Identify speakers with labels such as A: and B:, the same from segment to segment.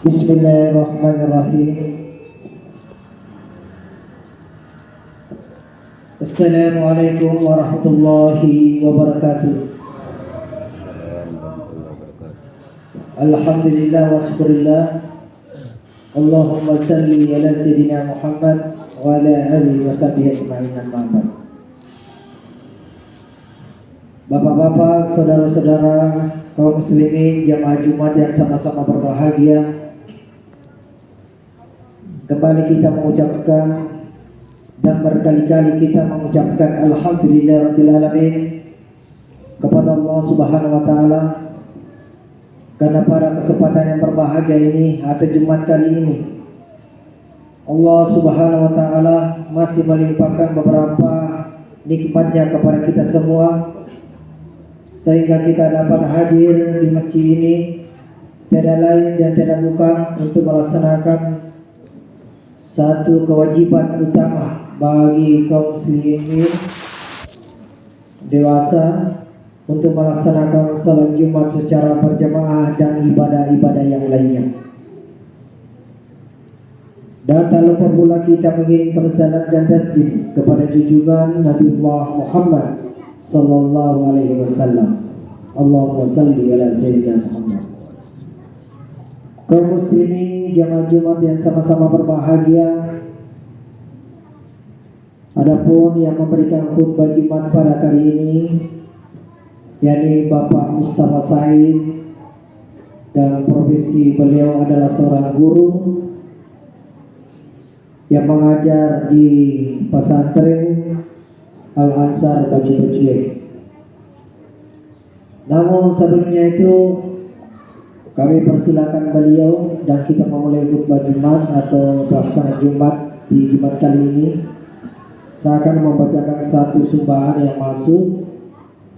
A: Bismillahirrahmanirrahim. Assalamualaikum warahmatullahi wabarakatuh. Alhamdulillah wa syukurillah. Allahumma salli ala sayyidina Muhammad wa ala alihi wa sahbihi ajma'in, amma ba'd. Bapak-bapak, saudara-saudara, kaum muslimin jamaah Jumat yang sama-sama berbahagia, kembali kita mengucapkan dan berkali-kali kita mengucapkan alhamdulillahirabbil alamin kepada Allah Subhanahu wa taala karena pada kesempatan yang berbahagia ini atau Jumat kali ini Allah Subhanahu wa taala masih melimpahkan beberapa nikmatnya kepada kita semua sehingga kita dapat hadir di masjid ini tiada lain dan tiada bukan untuk melaksanakan satu kewajiban utama bagi kaum muslimin dewasa untuk melaksanakan salat Jumat secara berjamaah dan ibadah-ibadah yang lainnya. Dan tak lupa pula kita mengirimkan salat dan taslim kepada junjungan Nabiullah Muhammad sallallahu alaihi wasallam. Allahumma salli ala sayyidina Muhammad. Kaum muslimin jamaah Jumat yang sama-sama berbahagia, adapun yang memberikan khutbah Jumat pada kali ini yakni Bapak Mustafa Said, dan profesi beliau adalah seorang guru yang mengajar di pesantren Al-Ansar Bacu-Bacuy. Namun sebelumnya itu kami persilakan beliau dan kita memulai khutbah Jumat atau pelaksanaan Jumat di Jumat kali ini. Saya akan membacakan satu sumbangan yang masuk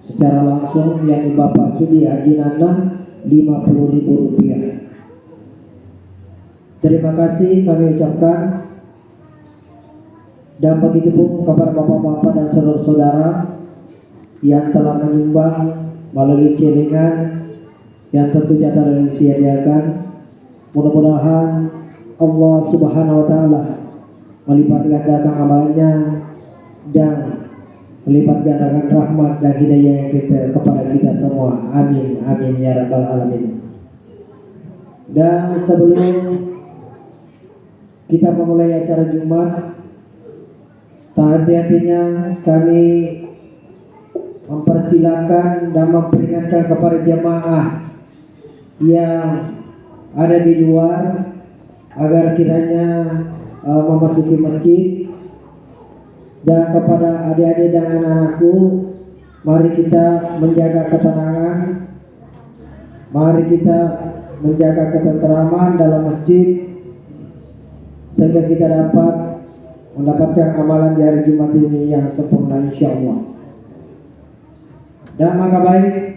A: secara langsung, yakni Bapak Sudi Haji Nana, Rp50.000. Terima kasih kami ucapkan, dan begitu pun kepada bapak-bapak dan saudara-saudara yang telah menyumbang melalui celengan yang tentunya telah disediakan. Mudah-mudahan Allah Subhanahu wa taala melipat gandakan amalnya dan melipat gandakan rahmat dan hidayah kita kepada kita semua. Amin amin ya rabbal alamin. Dan sebelum kita memulai acara Jumat, tak hati-hatinya kami mempersilakan dan memperingatkan kepada jemaah yang ada di luar agar kiranya memasuki masjid, dan kepada adik-adik dan anak-anakku, mari kita menjaga ketenangan, mari kita menjaga ketenteraman dalam masjid sehingga kita dapat mendapatkan amalan di hari Jumat ini yang sempurna insyaallah. Dan maka baik,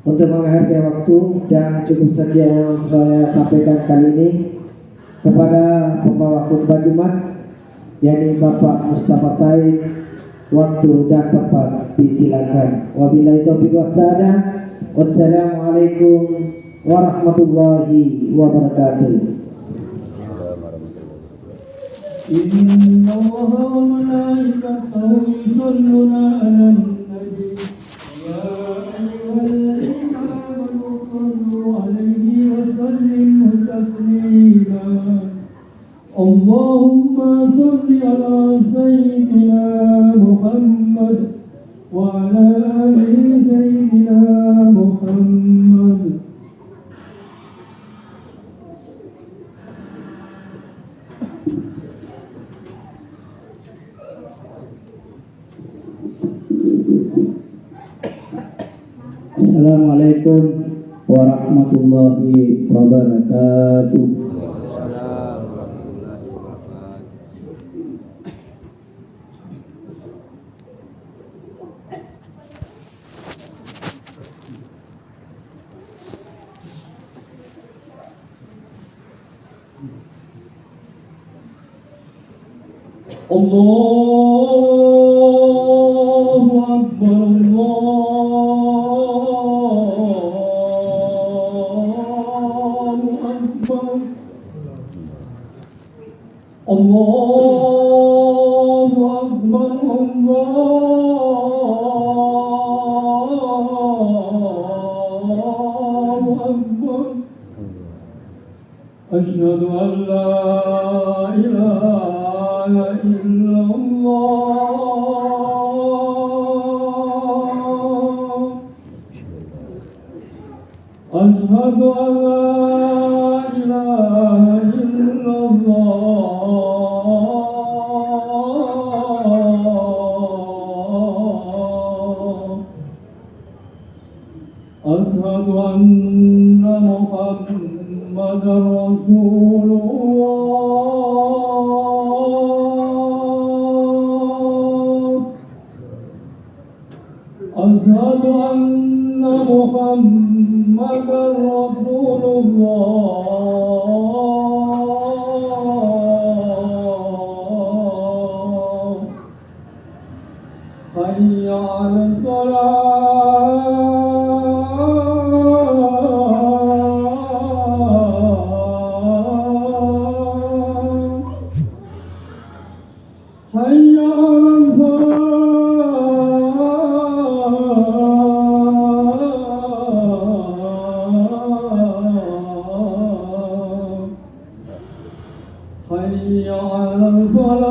A: untuk menghargai waktu dan cukup sekian yang saya sampaikan kali ini kepada pembawa khutbah Jumat yakni Bapak Mustafa Said. Waktu dan tempat disilakan. Wabillahi taufiq wassalam. Wassalamualaikum warahmatullahi wabarakatuh. إن الله وملائكته يصلون على النبي يا أيها الذين آمنوا صلوا عليه وسلموا تسليما اللهم صل على سيدنا محمد وعلى آل سيدنا محمد. Assalamualaikum warahmatullahi wabarakatuh. Allahu Akbar, Allahu
B: الله أكبر الله أكبر أشهد أن لا إله إلا الله أشهد أن لا إله إلا الله أشهد أن محمدا رسول الله أشهد أن محمدا رسول الله حي على الصلاة حي على الفلاح حي على الفلاح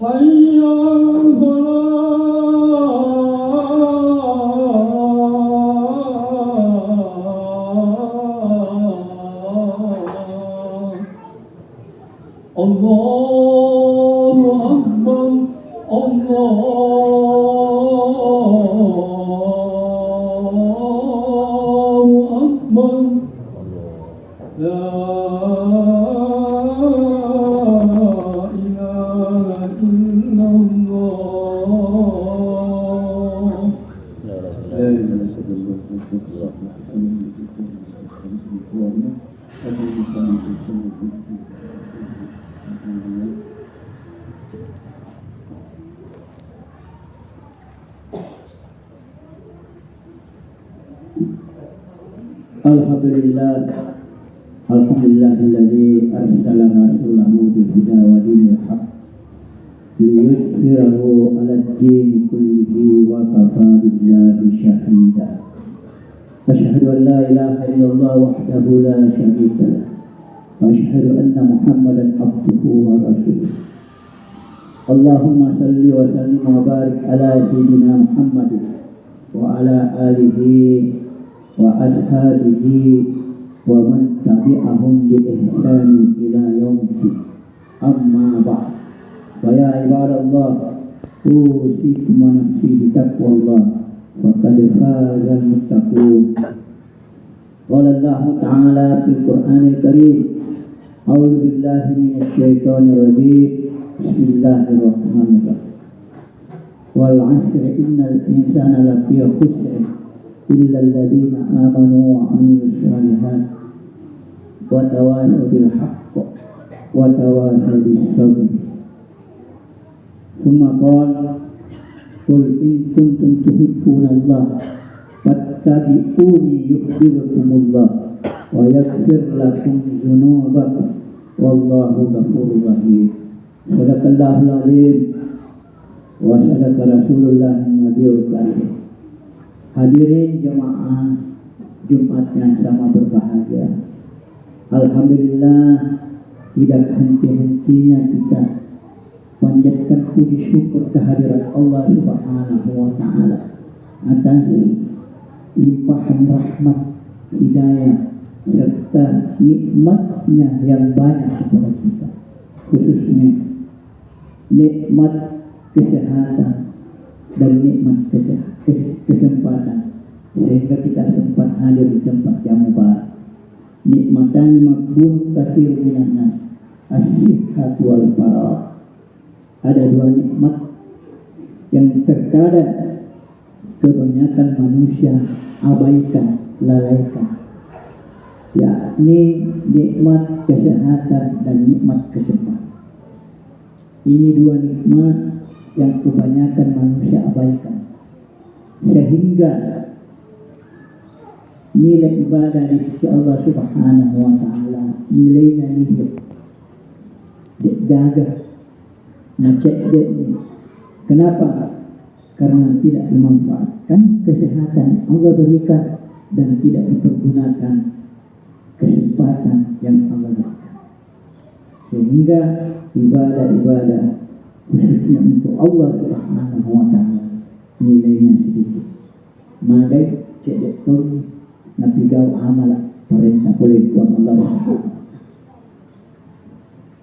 B: حي على الفلاح الله أكبر الله أكبر لا إله إلا الله لا إله
C: Alhamdulillah Alhamdulillahilladzi arsala rasulahu bil huda wa dinil haqq liyudhhirahu 'alad din kullihi wa kafa billahi shahida. Asyhadu an la ilaha illallah wahdahu la syarika lah wa asyhadu anna Muhammadan abduhu wa rasuluh. Allahumma salli wa sallim wa barik ala sayyidina Muhammadin wa ala alihi wa ashabihi wa man tabi'ahum bi ihsan ila yaumil amma ba'd. Fa ya ibadallah usikum wa nafsi bi taqwallah faqad fazal muttaqun. Qala Allah ta'ala fil Qur'anil Karim a'udzu billahi minasy syaithanir rajim bismillahirrahmanirrahim wal 'asri innal insana lafi khusr إلا الذين آمنوا وعملوا الصالحات وتواصوا بالحق وتواصوا بالصبر. ثم قال قل إن كنتم تحبون الله فاتبعوني يحببكم الله ويغفر لكم ذنوبكم والله غفور رحيم. صدق الله العظيم وصدق رسول الله النبي الكريم. Hadirin jemaah Jumat yang sama berbahagia. Alhamdulillah, tidak henti-hentinya kita panjatkan puji syukur kehadirat Allah Subhanahu wa taala atas limpahan rahmat, hidayah serta nikmatnya yang banyak kepada kita, khususnya nikmat kesehatan dan nikmat kesempatan sehingga kita sempat hadir di tempat yang mubarak. Nikmatan makbul katsir minan nas as-sihhat wal farah. Ada dua nikmat yang terkadang kebanyakan manusia abaikan, lalaikan, yakni nikmat kesehatan dan nikmat kesempatan. Ini dua nikmat yang kebanyakan manusia abaikan. sehingga nilai ibadah di sisi Allah Subhanahu wa taala nilainya hidup dek gagah ngecek dek ini. Kenapa? Karena tidak dimanfaatkan kesehatan yang Allah berikan dan tidak dipergunakan kesempatan yang Allah berikan, sehingga ibadah-ibadah khususnya untuk Allah Subhanahu wa taala nilainya sedikit. Magai cek tong nabi gau amal perintah oleh Tuhan Allah.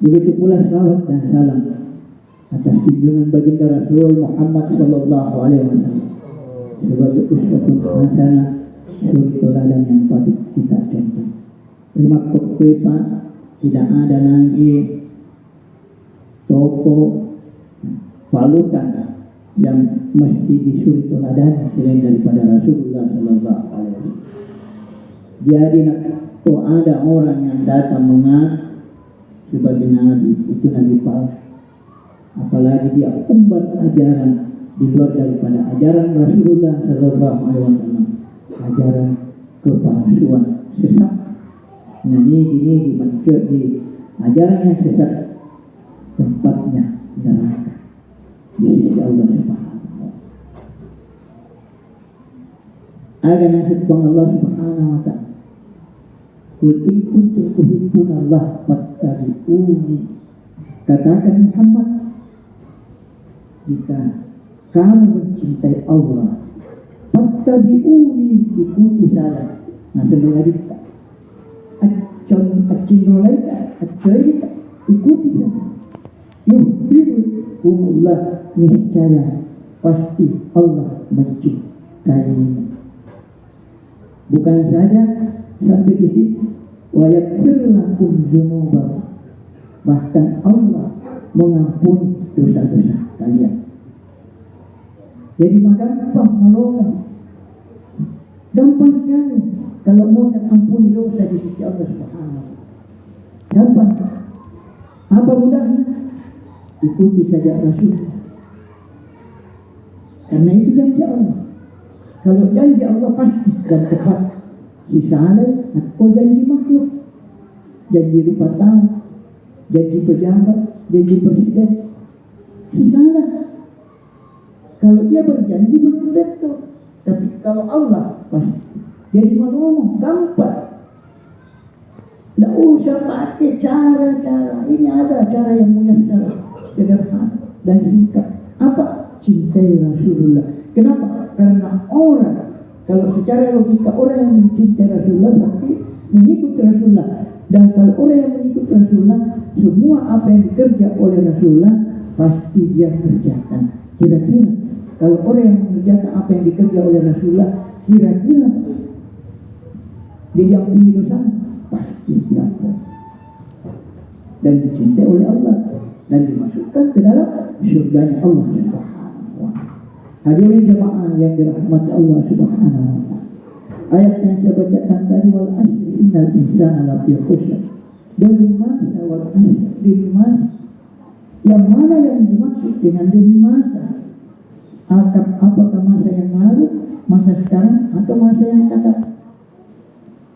C: Begitu pula salawat dan salam atas junjungan baginda Rasul Muhammad sallallahu alaihi wasallam sebagai uswatun hasanah, suri teladan yang patut kita contoh. Terima kasih Pak, tidak ada lagi toko palutan yang mesti disuri teladan selain daripada Rasulullah sallallahu alaihi wasallam. Jadi nak ada orang yang datang mengaku sebagai nabi, itu nabi palsu. Apalagi dia umbat ajaran di luar daripada ajaran Rasulullah sallallahu alaihi wasallam, ajaran kepalsuan sesat. Nah ini dimaksud di ajaran yang sesat tempatnya neraka di sisi Allah Subhanahu wa taala. Agar nasibkan Allah Subhanahu wa taala. Qul in kuntum tuhibbuna Allah fattabi'uni. Katakan Muhammad, jika kamu mencintai Allah, fattabi'uni, ikuti saya. Nah, senulari kita ikuti saya. Yuhibbukumullah, niscaya pasti Allah mencintaimu. Bukan saja sampai di situ, wa yaghfir lakum dzunubakum, bahkan Allah mengampuni dosa-dosa kalian. Jadi gampang menolong, gampang sekali kalau mau ampuni dosa di sisi Allah Subhanahu wa taala. Gampang. Apa mudahnya? Ikuti saja Rasul. Karena itu janji Allah. Kalau janji Allah pasti dan tepat. Misalnya, kau janji makhluk, janji rupa tahun, janji pejabat, janji presiden, misalnya. Kalau dia berjanji belum tentu, tapi kalau Allah pasti. Jadi ngomong gampang. Tidak usah pakai cara-cara. Ini ada cara yang punya secara sederhana dan singkat. Apa? Cintai Rasulullah. Kenapa? Karena orang, kalau secara logika orang yang mencintai Rasulullah berarti mengikut Rasulullah. Dan kalau orang yang mengikut Rasulullah, semua apa yang dikerja oleh Rasulullah pasti dia kerjakan. Kira-kira kalau orang yang mengerjakan apa yang dikerja oleh Rasulullah, kira-kira dia yang punya dosa pasti diampuni dan dicintai oleh Allah dan dimasukkan ke dalam surganya Allah Subhanahu wa taala. Hadirin jemaah yang dirahmati Allah Subhanahu wa taala. Ayat yang saya bacakan tadi, wal asri innal insana lafi khusr. Demi masa wal asri, demi masa. Yang mana yang dimaksud dengan demi masa? Apakah masa yang lalu, masa sekarang, atau masa yang akan datang?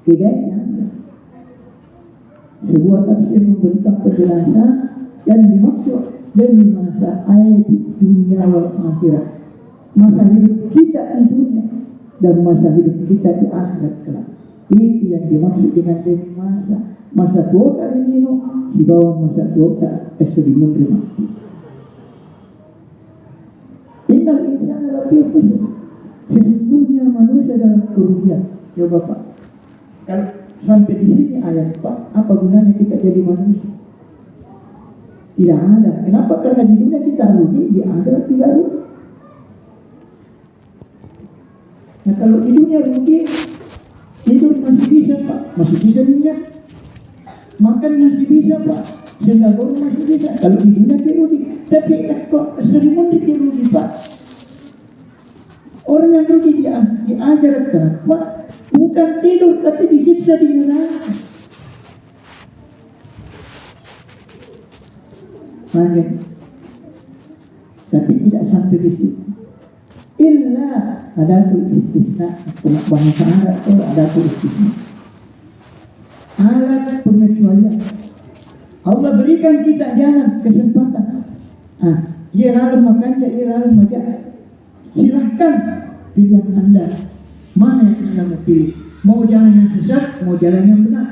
C: Tidaknya. Sebuah tafsir memberikan penjelasan yang dimaksud demi masa ayat dunia wal akhirat. Masa hidup kita di dunia dan masa hidup kita di akhirat kelak. Itu yang dimaksud dengan demi masa. Masa tua kali ini di bawah masa tua eserimun terima. Innal insana lafi khusr. Sesungguhnya manusia dalam kerugian. Coba Pak, kalau sampai di sini ayat Pak, apa gunanya kita jadi manusia? Tidak ada. Kenapa? Karena di dunia kita rugi, di akhirat tidak rugi. Nah kalau di dunia rugi, hidup masih bisa Pak, masih bisa minyak, makan masih bisa Pak, sendagor masih bisa. Kalau di dunia dia rugi, tapi kok serimun dia rugi Pak. Orang yang rugi di akhirat Pak, bukan tidur tapi disiksa di neraka. Maka, tapi tidak sampai di situ. illa adatul istisna. Bahasa Arab itu adatul istisna, alat pengecualian. Allah berikan kita jalan, kesempatan. Ia lalu makan, ia lalu makan. Silahkan pilihan Anda. Mana yang Anda mau pilih? Mau jalan yang sesat, mau jalan yang benar.